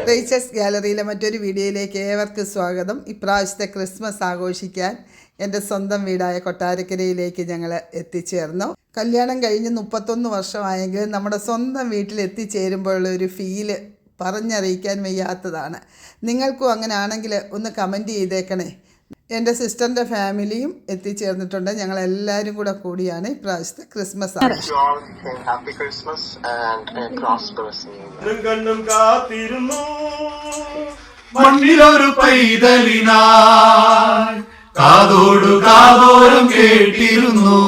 Rachel's ഗാലറിയിലെ മറ്റൊരു വീഡിയോയിലേക്ക് ഏവർക്കും സ്വാഗതം. ഇപ്രാവശ്യത്തെ ക്രിസ്മസ് ആഘോഷിക്കാൻ എൻ്റെ സ്വന്തം വീടായ കൊട്ടാരക്കരയിലേക്ക് ഞങ്ങൾ എത്തിച്ചേർന്നു. കല്യാണം കഴിഞ്ഞ് 31 വർഷമായെങ്കിലും നമ്മുടെ സ്വന്തം വീട്ടിൽ എത്തിച്ചേരുമ്പോഴുള്ള ഒരു ഫീല് പറഞ്ഞറിയിക്കാൻ വയ്യാത്തതാണ്. നിങ്ങൾക്കും അങ്ങനെ ആണെങ്കിൽ ഒന്ന് കമൻറ്റ് ചെയ്തേക്കണേ. എൻ്റെ സിസ്റ്ററിൻ്റെ ഫാമിലിയും എത്തിച്ചേർന്നിട്ടുണ്ട്. ഞങ്ങളെല്ലാവരും കൂടിയാണ് ഇപ്രാവശ്യത്തെ ക്രിസ്മസ് ആഘോഷം. മണ്ണിലൊരു പൈതലിനായി കാതോടു കാതോരം കേട്ടിരുന്നു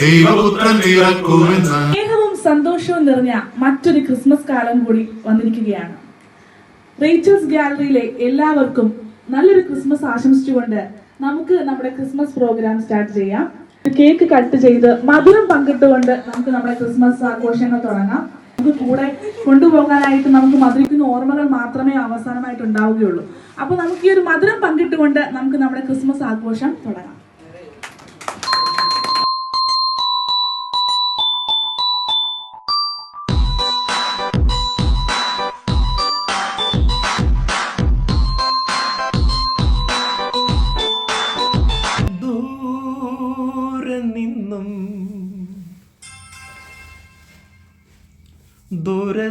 ദൈവപുത്രൻ പിറക്കുമെന്ന്. സ്നേഹവും സന്തോഷവും നിറഞ്ഞ മറ്റൊരു ക്രിസ്മസ് കാലം കൂടി വന്നിരിക്കുകയാണ്. റേച്ചൽസ് ഗാലറിയിലെ എല്ലാവർക്കും നല്ലൊരു ക്രിസ്മസ് ആശംസിച്ചുകൊണ്ട് നമുക്ക് നമ്മുടെ ക്രിസ്മസ് പ്രോഗ്രാം സ്റ്റാർട്ട് ചെയ്യാം. കേക്ക് കട്ട് ചെയ്ത് മധുരം പങ്കിട്ടുകൊണ്ട് നമുക്ക് നമ്മുടെ ക്രിസ്മസ് ആഘോഷങ്ങൾ തുടങ്ങാം. നമുക്ക് കൂടെ കൊണ്ടുപോകാനായിട്ട് നമുക്ക് മധുരത്തിന് ഓർമ്മകൾ മാത്രമേ അവസാനമായിട്ട് ഉണ്ടാവുകയുള്ളൂ. അപ്പൊ നമുക്ക് ഈ ഒരു മധുരം പങ്കിട്ടുകൊണ്ട് നമുക്ക് നമ്മുടെ ക്രിസ്മസ് ആഘോഷം തുടങ്ങാം.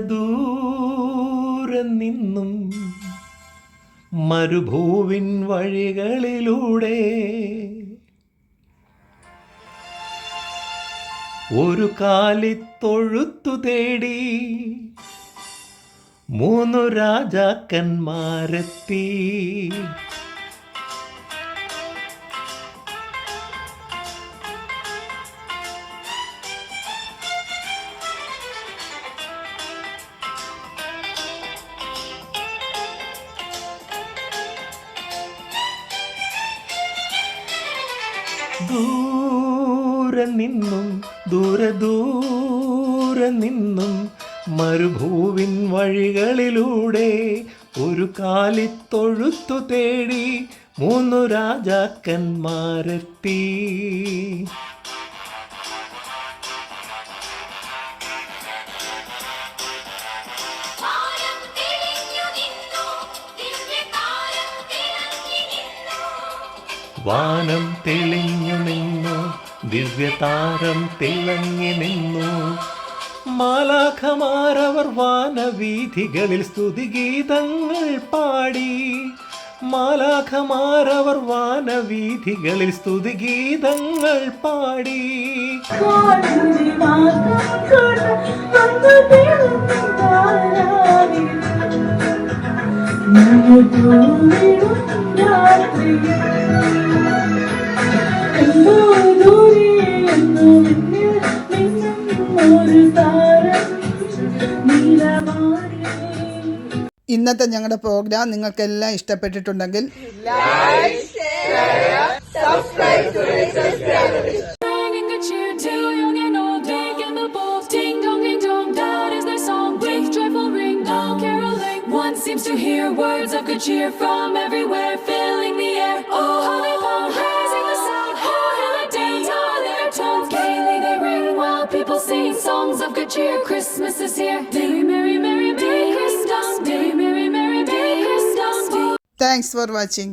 ദൂരെ നിന്നും മരുഭൂവിൻ വഴികളിലൂടെ ഒരു കാലിത്തൊഴുത്തു തേടി 3 രാജാക്കന്മാരെത്തി. ദൂരെ നിന്നും മരുഭൂവിൻ വഴികളിലൂടെ ഒരു കാലിത്തൊഴുത്തു തേടി 3 രാജാക്കന്മാരെത്തി. വാനം തെളിഞ്ഞു നിന്നു, ദിവ്യതാരം തിളങ്ങി നിന്നു. മാലാഖമാരവർ വാനവീഥികളിൽ സ്തുതിഗീതങ്ങൾ പാടി. മാലാഖമാരവർ വാനവീഥികളിൽ സ്തുതിഗീതങ്ങൾ പാടി. ഇന്നത്തെ ഞങ്ങളുടെ പ്രോഗ്രാം നിങ്ങൾക്കെല്ലാം ഇഷ്ടപ്പെട്ടിട്ടുണ്ടെങ്കിൽ seems to hear words of good cheer from everywhere, filling the air. Oh, holy Paul, raising the sound. Oh, hallelujah, dance all their tones. Gaily they ring while people sing songs of good cheer. Christmas is here. Merry, merry, merry, merry Christmas. Merry, merry, merry, merry Christmas. Thanks for watching.